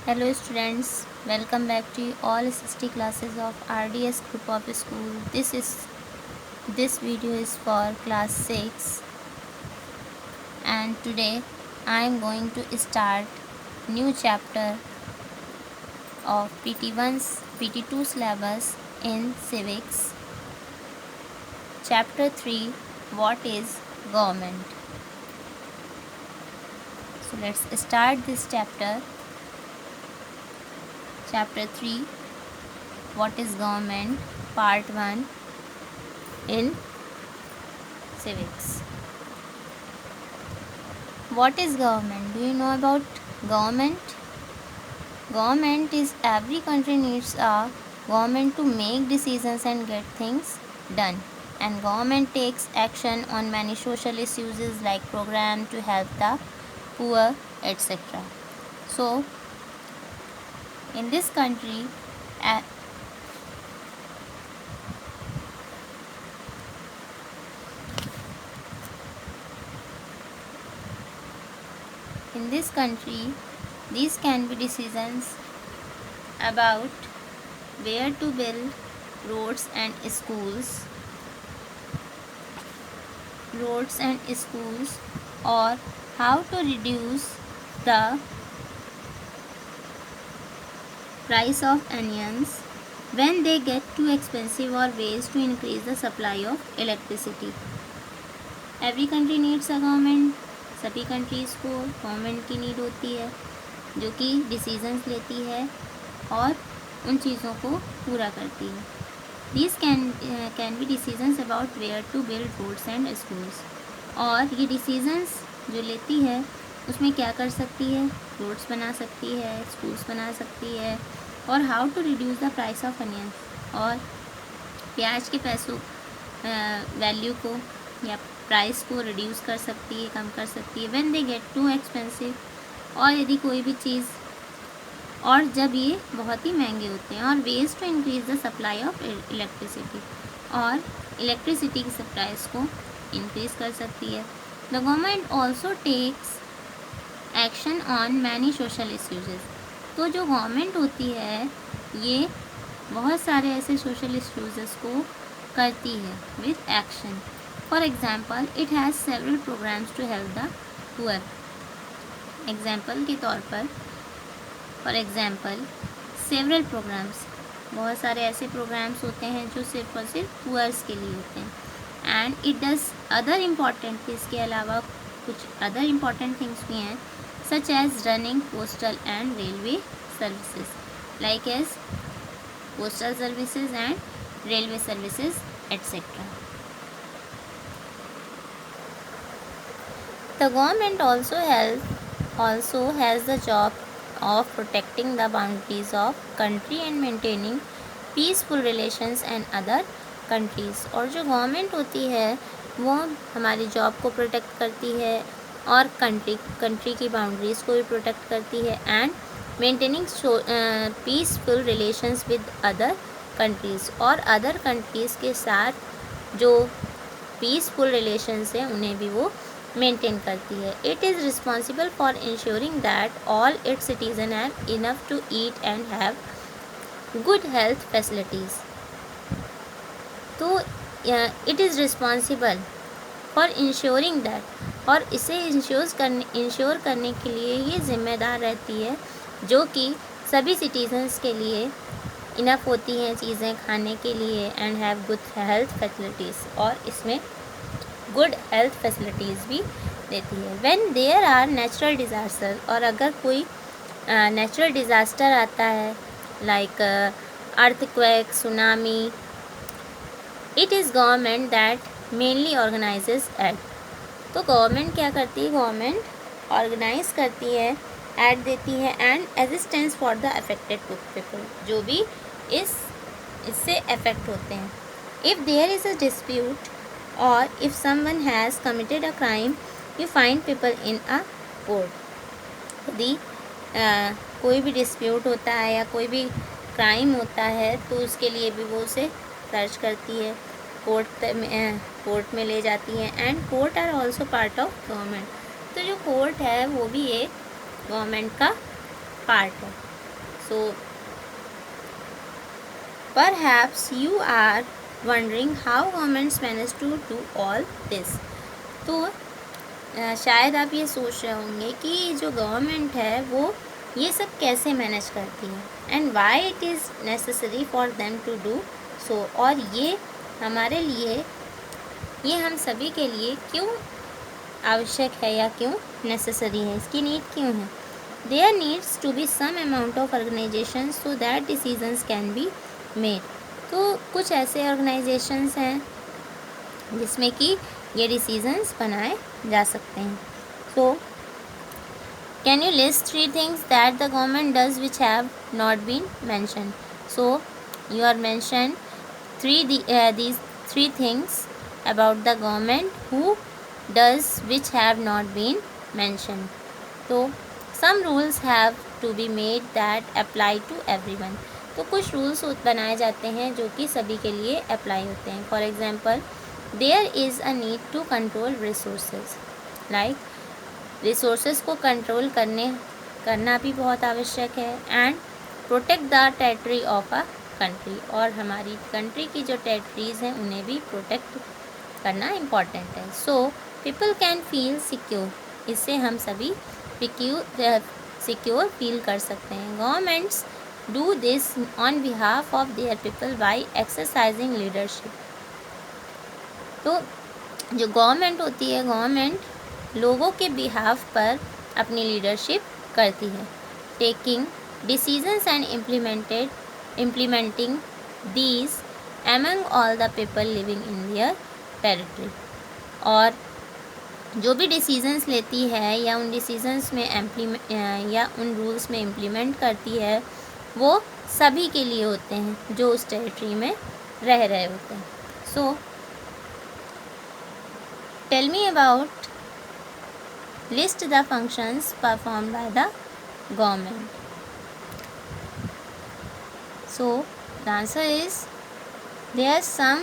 Hello students, welcome back to all SST classes of RDS group of school. This video is for class 6 and today I am going to start new chapter of PT2 syllabus in civics. Chapter 3, what is government? So let's start this chapter. Chapter 3, what is government, part 1 in civics. What is government? Do you know about government? Government is every country needs a government to make decisions and get things done. And government takes action on many social issues like program to help the poor, etc. So in this country, these can be decisions about where to build roads and schools or how to reduce the price of onions when they get too expensive or ways to increase the supply of electricity. Every country needs a government. सभी countries को government की need होती है जो कि decisions लेती है और उन चीज़ों को पूरा करती है. These can be decisions about where to build roads and schools. और ये डिसीजंस जो लेती है उसमें क्या कर सकती है? रोड्स बना सकती है, स्कूल्स बना सकती है और how to reduce the price of onions और प्याज के पैसों वैल्यू को या प्राइस को रिड्यूस कर सकती है, कम कर सकती है when they get too expensive, और यदि कोई भी चीज़ और जब ये बहुत ही महंगे होते हैं, और ways to increase the supply of electricity और इलेक्ट्रिसिटी की सप्लाईज को इंक्रीज कर सकती है. The government also takes action on many social issues. तो जो गवर्नमेंट होती है ये बहुत सारे ऐसे सोशल इश्यूज़ को करती है with action. For example it has several programmes to help the poor. Example के तौर पर सेवरल प्रोग्राम्स, बहुत सारे ऐसे प्रोग्राम्स होते हैं जो सिर्फ और सिर्फ पुअर्स के लिए होते हैं. And it does other important, इसके अलावा कुछ अदर इम्पॉर्टेंट थिंग्स भी हैं such as running postal and railway services, like as postal services and railway services etcetera. The government also has the job of protecting the boundaries of country and maintaining peaceful relations and other countries. और जो government होती है वो हमारी job को protect करती है और कंट्री की बाउंड्रीज़ को भी प्रोटेक्ट करती है and maintaining peaceful relations with other countries, और अदर कंट्रीज़ के साथ जो पीसफुल रिलेशंस हैं उन्हें भी वो मेंटेन करती है. It is responsible for ensuring that all its citizen have enough to eat and have good health facilities. तो it is responsible for ensuring that, और इसे इंश्योर करने के लिए ये ज़िम्मेदार रहती है जो कि सभी सिटीजन्स के लिए इनफ होती हैं चीज़ें खाने के लिए and have good health facilities, और इसमें गुड हेल्थ फैसिलिटीज़ भी देती है. When there are natural disaster, और अगर कोई नेचुरल डिज़ास्टर आता है like earthquake, tsunami, it is government that mainly organises aid. तो गवर्नमेंट क्या करती है? गवर्नमेंट ऑर्गेनाइज करती है, एड देती है and assistance for the affected people, जो भी इससे अफेक्ट होते हैं. If there is a dispute or if someone has committed a crime, you find people in a court. यदि कोई भी डिस्प्यूट होता है या कोई भी क्राइम होता है तो उसके लिए भी वो उसे सर्च करती है, कोर्ट में ले जाती है. And court are also part of government. तो जो कोर्ट है वो भी एक गवर्नमेंट का पार्ट है. So perhaps you are wondering how governments manage to do all this. तो शायद आप ये सोच रहे होंगे कि जो गवर्नमेंट है वो ये सब कैसे मैनेज करती है, and why it is necessary for them to do so, और ये हमारे लिए, ये हम सभी के लिए क्यों आवश्यक है या क्यों नेसेसरी है, इसकी नीड क्यों है. There needs to be some amount of organisation so that decisions can be made. तो कुछ ऐसे ऑर्गेनाइजेशंस हैं जिसमें कि ये डिसीजंस बनाए जा सकते हैं. So can you list 3 things that the government does which have not been mention. So you are mention these 3 things about the government who does which have not been mentioned. तो some rules have to be made that apply to everyone. तो कुछ rules बनाए जाते हैं जो कि सभी के लिए अप्लाई होते हैं. For example, there is a need to control resources. Like resources को कंट्रोल करना भी बहुत आवश्यक है. And protect the territory of a country. और हमारी कंट्री की जो टेरिटरीज़ हैं उन्हें भी प्रोटेक्ट करना इम्पॉर्टेंट है. So people can feel secure. इससे हम सभी सिक्योर फील कर सकते हैं. Governments do this on behalf of their people by exercising leadership. तो जो गवर्नमेंट होती है, गवर्नमेंट लोगों के बिहाफ पर अपनी लीडरशिप करती है. Taking decisions and implementing these among all the people living in their territory. और जो भी डिसीजंस लेती है या उन डिसीजंस में या उन रूल्स में इम्प्लीमेंट करती है वो सभी के लिए होते हैं जो उस टेरिटरी में रह रहे होते हैं. So tell me about, list the functions performed by the government. So the answer is there are some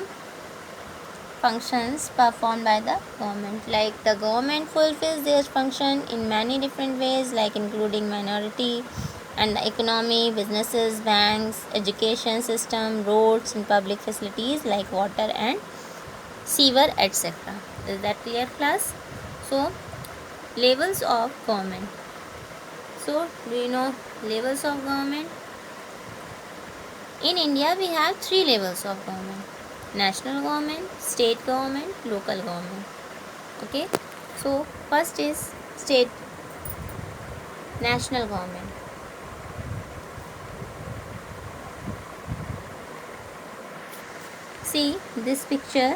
functions performed by the government. Like the government fulfills their function in many different ways, like including minority and the economy, businesses, banks, education system, roads and public facilities like water and sewer, etc. Is that clear, class? So levels of government. So do you know levels of government? In India, we have 3 levels of government: national government, state government, local government. Okay, so first is state, national government. See this picture,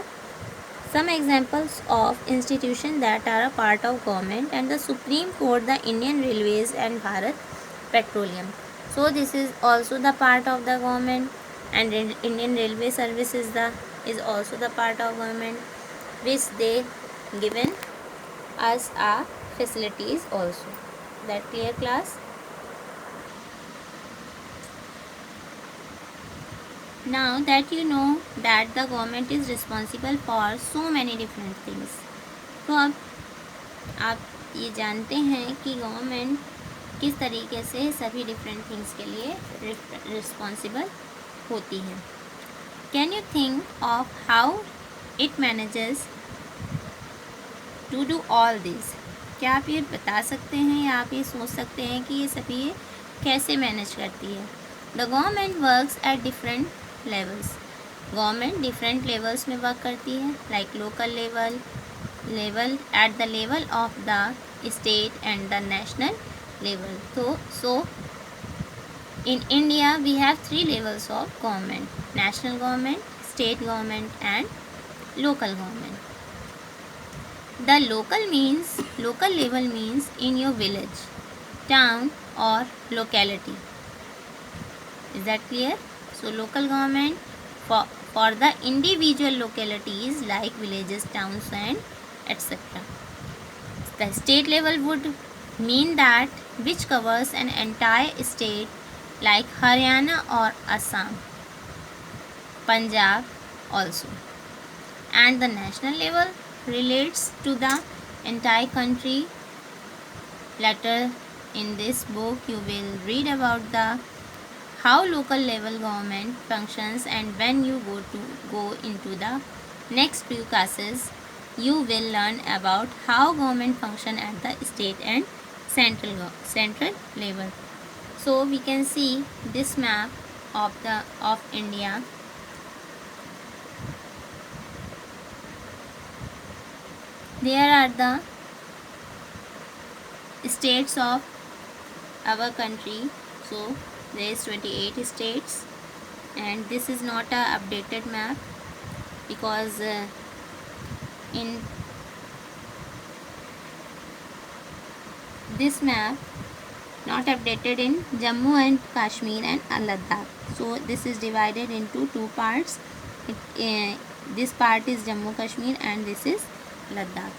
some examples of institutions that are a part of government and the Supreme Court, the Indian Railways and Bharat Petroleum. So this is also the part of the government, and Indian Railway Service is also the part of government, which they given us our facilities also. That clear, class? Now that you know that the government is responsible for so many different things, तो अब आप ये जानते हैं कि government किस तरीके से सभी डिफरेंट थिंग्स के लिए रिस्पॉन्सिबल होती है. Can you think of how it manages to do all this. क्या आप ये बता सकते हैं या आप ये सोच सकते हैं कि ये सभी ये कैसे मैनेज करती है. The government works at different levels. Government different levels में वर्क करती है, like local level at the level of the state and the national level. So in India we have 3 levels of government: national government, state government and local government. The local level means in your village, town or locality. Is that clear? So local government for the individual localities like villages, towns and etc. The state level would mean that which covers an entire state like Haryana or Assam, Punjab also. And the national level relates to the entire country. Later in this book you will read about the how local level government functions, and when you go into the next few classes you will learn about how government function at the state and central level. So we can see this map of India. There are the states of our country. So there is 28 states, and this is not a updated map because in this map not updated in Jammu and Kashmir and Ladakh. So this is divided into two parts. This part is Jammu Kashmir and this is Ladakh.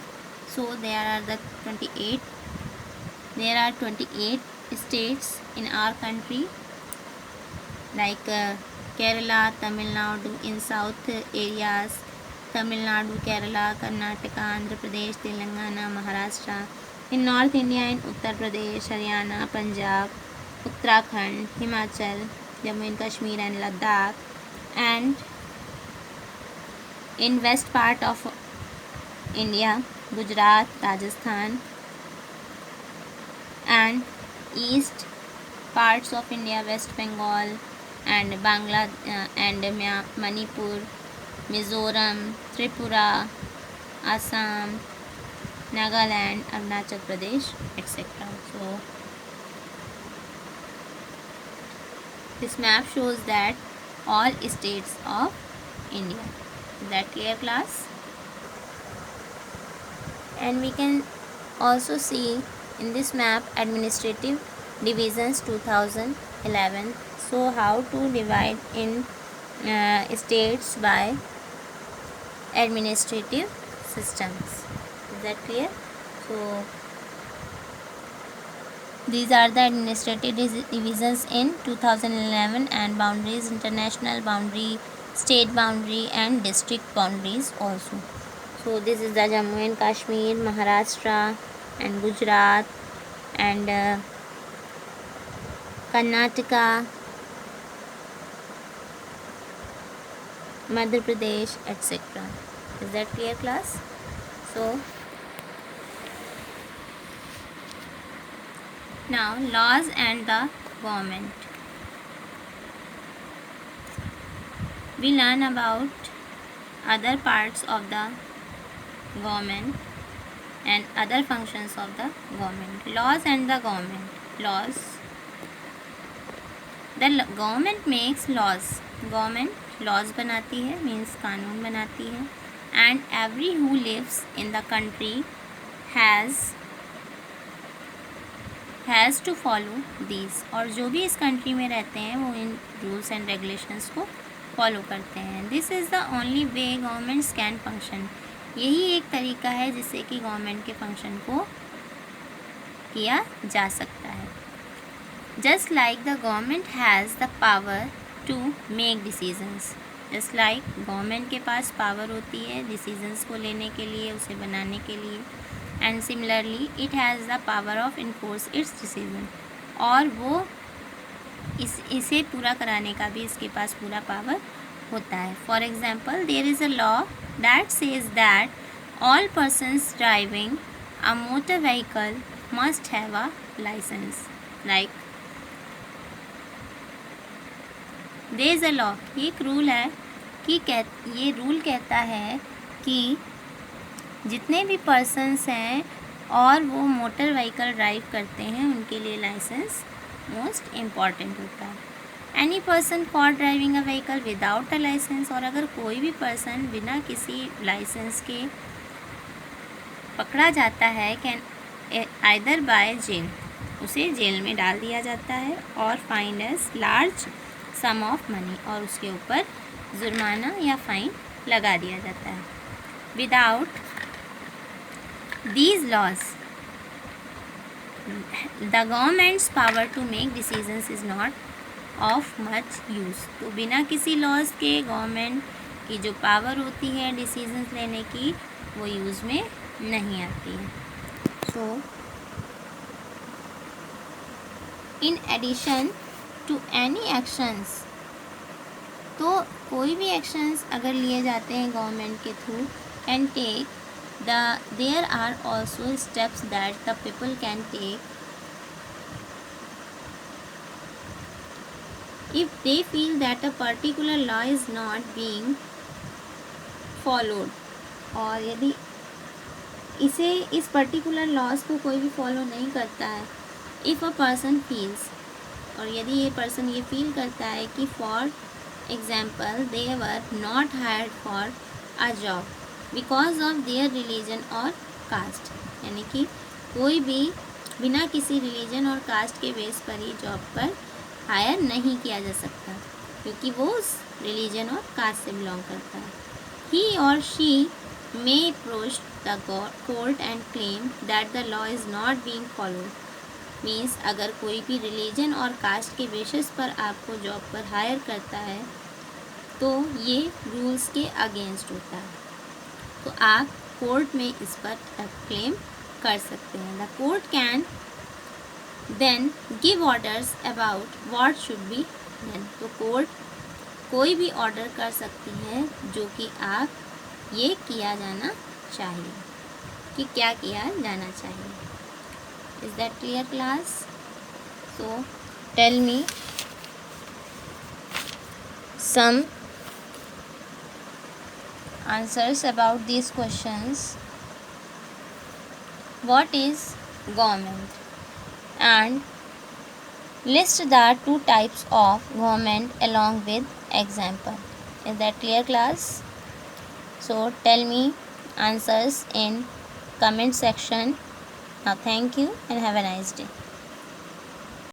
So there are 28 states in our country, like Kerala, Tamil Nadu in south areas, Tamil Nadu, Kerala, Karnataka, Andhra Pradesh, Telangana, Maharashtra. In North India, in Uttar Pradesh, Haryana, Punjab, Uttarakhand, Himachal, Jammu and Kashmir and Ladakh, and in west part of India, Gujarat, Rajasthan, and east parts of India, West Bengal and Manipur, Mizoram, Tripura, Assam, Nagaland, Arunachal Pradesh, etc. So this map shows that all states of India. Is that clear, class? And we can also see in this map administrative divisions 2011. So how to divide in states by administrative systems. Is that clear? So these are the administrative divisions in 2011, and boundaries: international boundary, state boundary and district boundaries also. So this is the Jammu and Kashmir, Maharashtra and Gujarat and Karnataka, Madhya Pradesh, etc. Is that clear, class? So now laws and the government. We learn about other parts of the government and other functions of the government. Laws and the government. Laws. The government makes laws. Government laws बनाती है, means कानून बनाती है, and every who lives in the country has to follow these. और जो भी इस country में रहते हैं वो इन रूल्स एंड रेगुलेशंस को फॉलो करते हैं. This is the only way governments can function. यही एक तरीका है जिससे कि गवर्नमेंट के फंक्शन को किया जा सकता है. Just like the government has the power to make decisions. Just like government के पास पावर होती है डिसीजंस को लेने के लिए, उसे बनाने के लिए, and similarly it has the power of enforce it's decision. और वो इसे पूरा कराने का भी इसके पास पूरा पावर होता है. For example, there is a law that says that all persons driving a motor vehicle must have a licence. Like there is a law, ये एक रूल है कि ये रूल कहता है कि जितने भी पर्सन्स हैं और वो मोटर व्हीकल ड्राइव करते हैं उनके लिए लाइसेंस मोस्ट इम्पॉर्टेंट होता है. Any person for driving a vehicle without a licence. और अगर कोई भी पर्सन बिना किसी लाइसेंस के पकड़ा जाता है कैन आइदर बाय जेल, उसे जेल में डाल दिया जाता है, और fine as large sum of money, और उसके ऊपर जुर्माना या फाइन लगा दिया जाता है. Without these laws the government's power to make decisions is not of much use. तो बिना किसी लॉज के गवर्नमेंट की जो पावर होती है डिसीजंस लेने की वो यूज़ में नहीं आती है. So in addition to any actions, तो कोई भी एक्शंस अगर लिए जाते हैं गवर्नमेंट के through, can take there are also steps that the people can take if they feel that a particular law is not being followed, और यदि इस पर्टिकुलर लॉज को कोई भी फॉलो नहीं करता है, इफ़ अ पर्सन फील्स, और यदि ये पर्सन ये फील करता है कि for example they were not hired for a job because of their religion और कास्ट, यानी कि कोई भी बिना किसी रिलीजन और कास्ट के बेस पर ही जॉब पर हायर नहीं किया जा सकता क्योंकि वो उस रिलीजन और कास्ट से बिलोंग करता है. ही और she may approach the court and claim that the law is not being followed. Means अगर कोई भी रिलीजन और कास्ट के बेसिस पर आपको जॉब पर हायर करता है तो ये रूल्स के अगेंस्ट होता है, तो आप कोर्ट में इस पर क्लेम कर सकते हैं. The court can then give orders about what should be done. तो कोर्ट कोई भी ऑर्डर कर सकती है जो कि आप ये किया जाना चाहिए, कि क्या किया जाना चाहिए. Is that clear, class? So tell me some answers about these questions. What is government? And list the two types of government along with example. Is that clear, class? So tell me answers in comment section. Now thank you and have a nice day.